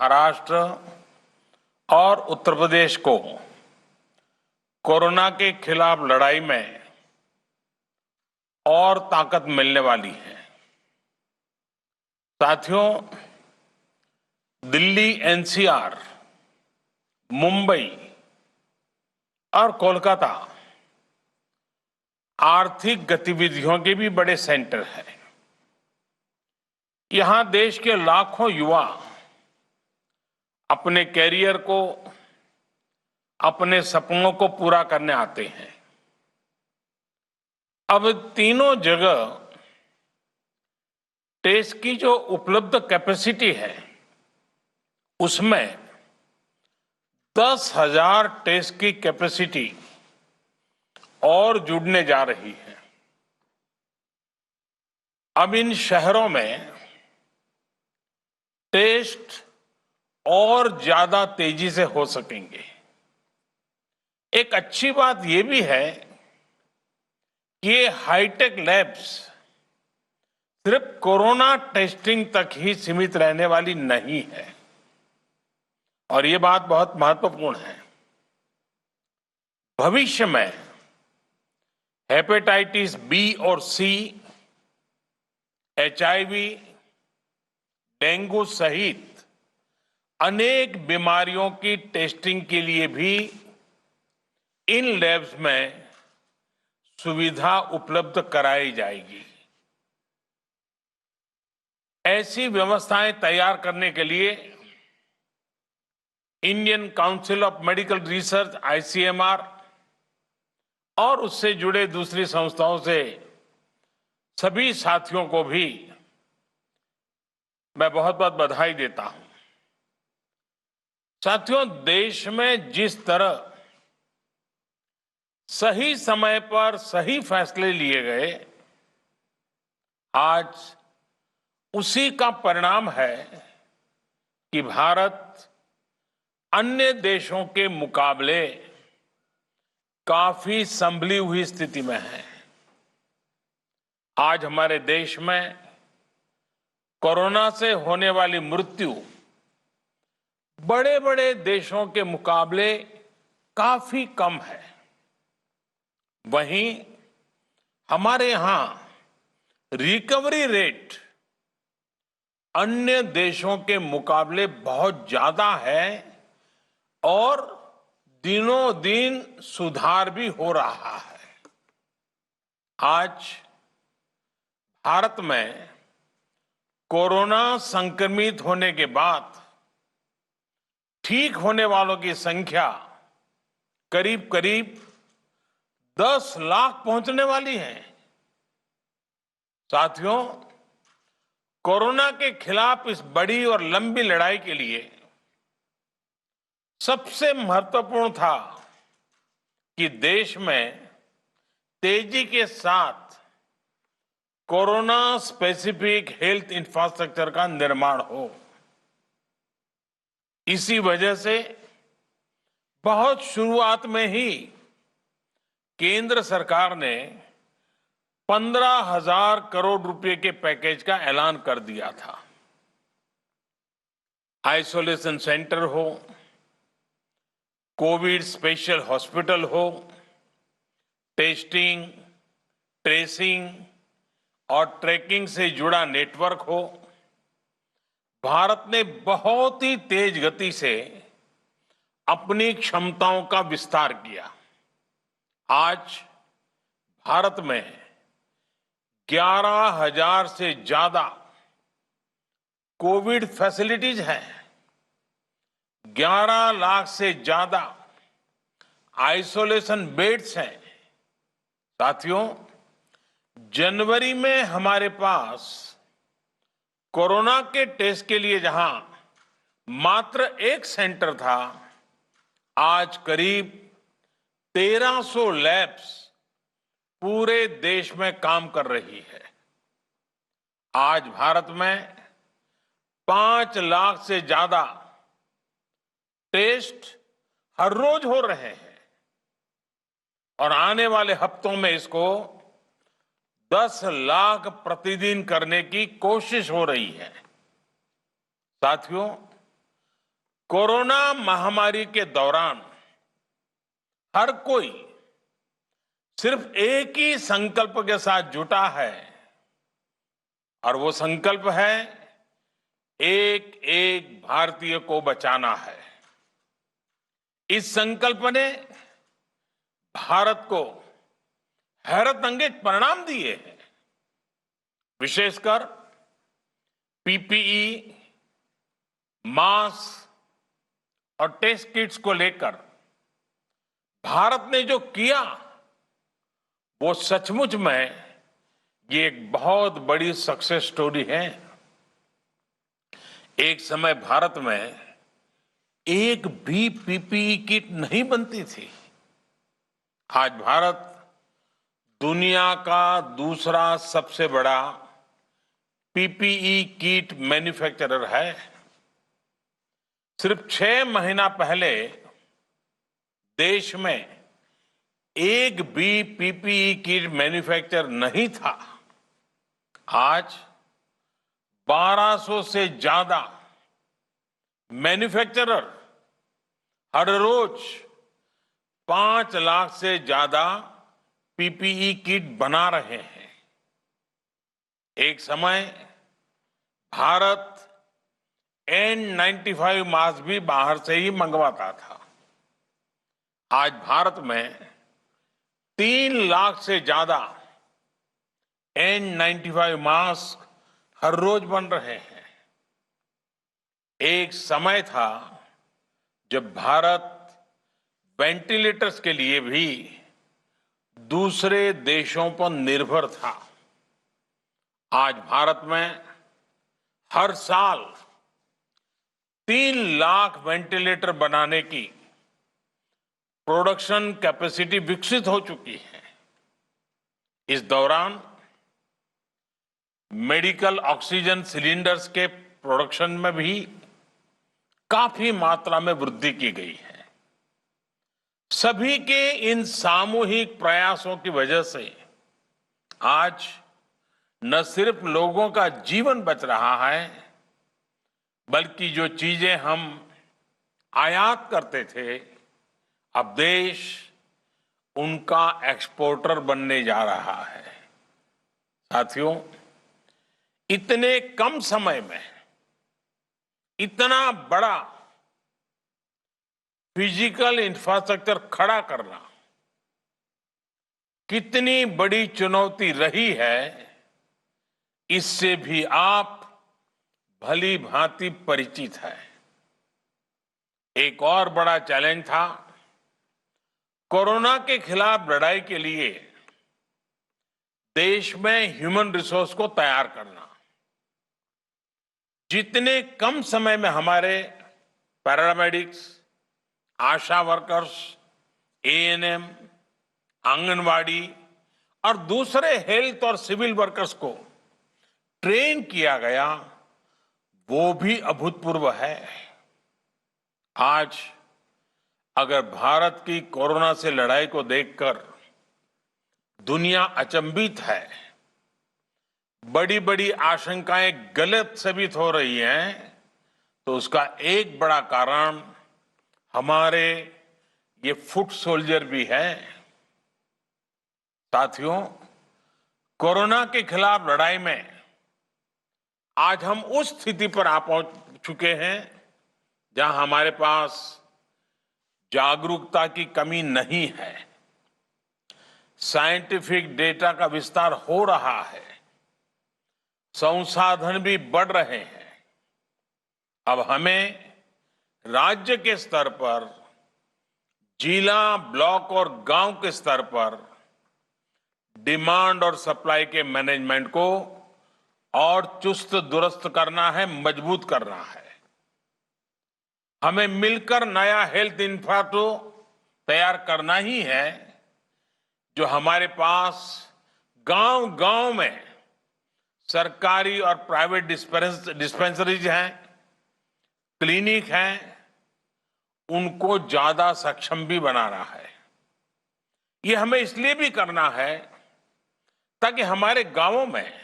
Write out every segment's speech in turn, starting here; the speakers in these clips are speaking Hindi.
महाराष्ट्र और उत्तर प्रदेश को कोरोना के खिलाफ लड़ाई में और ताकत मिलने वाली है। साथियों, दिल्ली एनसीआर, मुंबई और कोलकाता आर्थिक गतिविधियों के भी बड़े सेंटर हैं। यहां देश के लाखों युवा अपने कैरियर को, अपने सपनों को पूरा करने आते हैं। अब तीनों जगह टेस्ट की जो उपलब्ध कैपेसिटी है उसमें 10,000 टेस्ट की कैपेसिटी और जुड़ने जा रही है। अब इन शहरों में टेस्ट और ज्यादा तेजी से हो सकेंगे। एक अच्छी बात यह भी है कि ये हाईटेक लैब्स सिर्फ कोरोना टेस्टिंग तक ही सीमित रहने वाली नहीं है, और ये बात बहुत महत्वपूर्ण है। भविष्य में हेपेटाइटिस बी और सी, एचआईवी, डेंगू सहित अनेक बीमारियों की टेस्टिंग के लिए भी इन लैब्स में सुविधा उपलब्ध कराई जाएगी। ऐसी व्यवस्थाएं तैयार करने के लिए Indian council of medical research ICMR और उससे जुड़े दूसरी संस्थाओं से सभी साथियों को भी मैं बहुत बहुत बधाई देता हूं। साथियों, देश में जिस तरह सही समय पर सही फैसले लिए गए, आज उसी का परिणाम है कि भारत अन्य देशों के मुकाबले काफी संभली हुई स्थिति में है। आज हमारे देश में कोरोना से होने वाली मृत्यु बड़े बड़े देशों के मुकाबले काफी कम है। वहीं हमारे यहां रिकवरी रेट अन्य देशों के मुकाबले बहुत ज्यादा है और दिनों दिन सुधार भी हो रहा है। आज भारत में कोरोना संक्रमित होने के बाद ठीक होने वालों की संख्या करीब करीब 10 लाख पहुंचने वाली है। साथियों, कोरोना के खिलाफ इस बड़ी और लंबी लड़ाई के लिए सबसे महत्वपूर्ण था कि देश में तेजी के साथ कोरोना स्पेसिफिक हेल्थ इंफ्रास्ट्रक्चर का निर्माण हो। इसी वजह से बहुत शुरुआत में ही केंद्र सरकार ने 15,000 करोड़ रुपए के पैकेज का ऐलान कर दिया था। आइसोलेशन सेंटर हो, कोविड स्पेशल हॉस्पिटल हो, टेस्टिंग, ट्रेसिंग और ट्रैकिंग से जुड़ा नेटवर्क हो, भारत ने बहुत ही तेज गति से अपनी क्षमताओं का विस्तार किया। आज भारत में 11,000 से ज्यादा कोविड फैसिलिटीज हैं, 11 लाख से ज्यादा आइसोलेशन बेड्स हैं। साथियों, जनवरी में हमारे पास कोरोना के टेस्ट के लिए जहां मात्र एक सेंटर था, आज करीब 1300 लैब्स पूरे देश में काम कर रही है। आज भारत में 5 लाख से ज्यादा टेस्ट हर रोज हो रहे हैं और आने वाले हफ्तों में इसको 10 लाख प्रतिदिन करने की कोशिश हो रही है। साथियों, कोरोना महामारी के दौरान हर कोई सिर्फ एक ही संकल्प के साथ जुटा है और वो संकल्प है एक एक भारतीय को बचाना है। इस संकल्प ने भारत को हैरतअंगेज परिणाम दिए हैं। विशेषकर पीपीई, मास्क और टेस्ट किट्स को लेकर भारत ने जो किया वो सचमुच में ये एक बहुत बड़ी सक्सेस स्टोरी है। एक समय भारत में एक भी पीपीई किट नहीं बनती थी। आज भारत दुनिया का दूसरा सबसे बड़ा पीपीई किट मैन्युफैक्चरर है। सिर्फ 6 महीना पहले देश में एक भी पीपीई किट मैन्युफैक्चर नहीं था। आज 1200 से ज्यादा मैन्युफैक्चरर हर रोज 5 लाख से ज्यादा पीपीई किट बना रहे हैं। एक समय भारत N95 मास्क भी बाहर से ही मंगवाता था। आज भारत में 3 लाख से ज्यादा N95 मास्क हर रोज बन रहे हैं। एक समय था जब भारत वेंटिलेटर्स के लिए भी दूसरे देशों पर निर्भर था। आज भारत में हर साल 3 लाख वेंटिलेटर बनाने की प्रोडक्शन कैपेसिटी विकसित हो चुकी है। इस दौरान मेडिकल ऑक्सीजन सिलेंडर्स के प्रोडक्शन में भी काफी मात्रा में वृद्धि की गई है। सभी के इन सामूहिक प्रयासों की वजह से आज न सिर्फ लोगों का जीवन बच रहा है, बल्कि जो चीजें हम आयात करते थे, अब देश उनका एक्सपोर्टर बनने जा रहा है। साथियों, इतने कम समय में इतना बड़ा फिजिकल इंफ्रास्ट्रक्चर खड़ा करना कितनी बड़ी चुनौती रही है, इससे भी आप भली भांति परिचित है। एक और बड़ा चैलेंज था कोरोना के खिलाफ लड़ाई के लिए देश में ह्यूमन रिसोर्स को तैयार करना। जितने कम समय में हमारे पैरामेडिक्स, आशा वर्कर्स, एएनएम, आंगनवाड़ी और दूसरे हेल्थ और सिविल वर्कर्स को ट्रेन किया गया, वो भी अभूतपूर्व है। आज अगर भारत की कोरोना से लड़ाई को देखकर दुनिया अचंभित है, बड़ी बड़ी आशंकाएं गलत साबित हो रही हैं, तो उसका एक बड़ा कारण हमारे ये फुट सोल्जर भी है। साथियों, कोरोना के खिलाफ लड़ाई में आज हम उस स्थिति पर आ पहुंच चुके हैं जहां हमारे पास जागरूकता की कमी नहीं है। साइंटिफिक डेटा का विस्तार हो रहा है, संसाधन भी बढ़ रहे हैं। अब हमें राज्य के स्तर पर, जिला, ब्लॉक और गांव के स्तर पर डिमांड और सप्लाई के मैनेजमेंट को और चुस्त दुरुस्त करना है, मजबूत करना है। हमें मिलकर नया हेल्थ इंफ्रास्ट्रक्चर तैयार करना ही है, जो हमारे पास गांव-गांव में सरकारी और प्राइवेट डिस्पेंसरीज हैं, क्लिनिक हैं, उनको ज्यादा सक्षम भी बनाना है। ये हमें इसलिए भी करना है ताकि हमारे गांवों में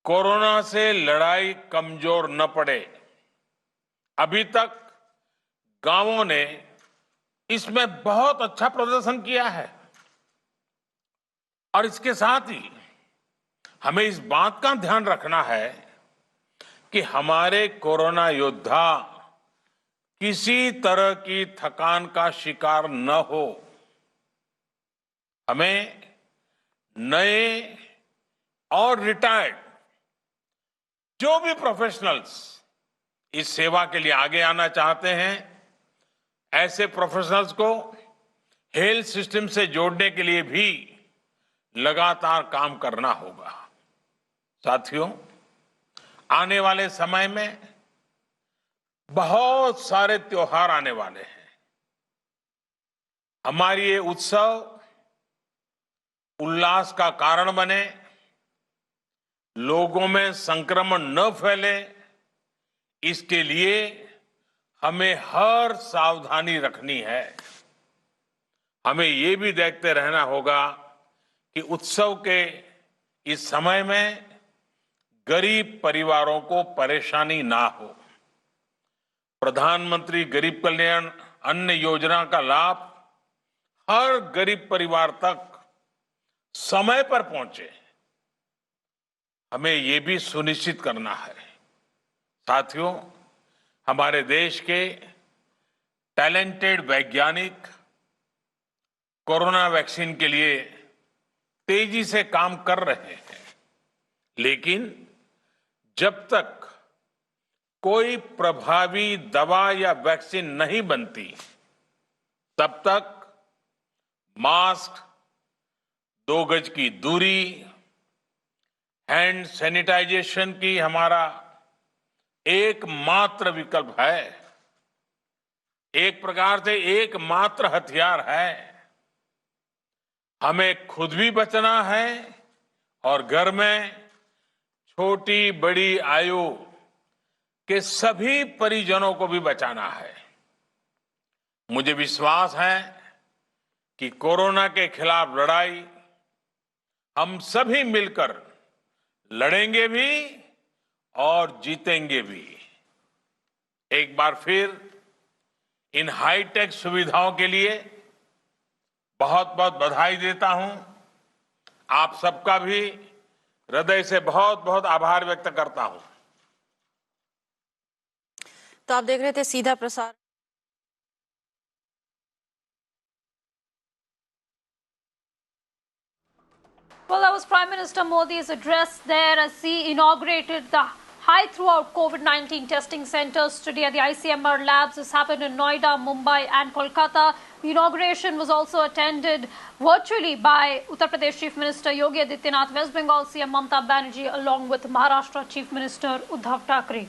कोरोना से लड़ाई कमजोर न पड़े। अभी तक गांवों ने इसमें बहुत अच्छा प्रदर्शन किया है और इसके साथ ही हमें इस बात का ध्यान रखना है कि हमारे कोरोना योद्धा किसी तरह की थकान का शिकार न हो। हमें नए और रिटायर्ड जो भी प्रोफेशनल्स इस सेवा के लिए आगे आना चाहते हैं, ऐसे प्रोफेशनल्स को हेल्थ सिस्टम से जोड़ने के लिए भी लगातार काम करना होगा। साथियों, आने वाले समय में बहुत सारे त्योहार आने वाले हैं। हमारी ये उत्सव उल्लास का कारण बने, लोगों में संक्रमण न फैले, इसके लिए हमें हर सावधानी रखनी है। हमें ये भी देखते रहना होगा कि उत्सव के इस समय में गरीब परिवारों को परेशानी ना हो। प्रधानमंत्री गरीब कल्याण अन्न योजना का लाभ हर गरीब परिवार तक समय पर पहुंचे, हमें ये भी सुनिश्चित करना है। साथियों, हमारे देश के टैलेंटेड वैज्ञानिक कोरोना वैक्सीन के लिए तेजी से काम कर रहे हैं, लेकिन जब तक कोई प्रभावी दवा या वैक्सीन नहीं बनती, तब तक मास्क, 2 गज की दूरी, हैंड सैनिटाइजेशन की हमारा एकमात्र विकल्प है, एक प्रकार से एकमात्र हथियार है। हमें खुद भी बचना है और घर में छोटी बड़ी आयु के सभी परिजनों को भी बचाना है। मुझे विश्वास है कि कोरोना के खिलाफ लड़ाई हम सभी मिलकर लड़ेंगे भी और जीतेंगे भी। एक बार फिर इन हाईटेक सुविधाओं के लिए बहुत बहुत बधाई देता हूं। आप सबका भी हृदय से बहुत बहुत आभार व्यक्त करता हूं। तो आप देख रहे थे सीधा प्रसार। Well, that was Prime Minister Modi's address there as he inaugurated the high throughput COVID-19 testing centers today at the ICMR labs. This happened in Noida, Mumbai and Kolkata. The inauguration was also attended virtually by Uttar Pradesh Chief Minister Yogi Adityanath, West Bengal CM Mamata Banerjee, along with Maharashtra Chief Minister Uddhav Thackeray.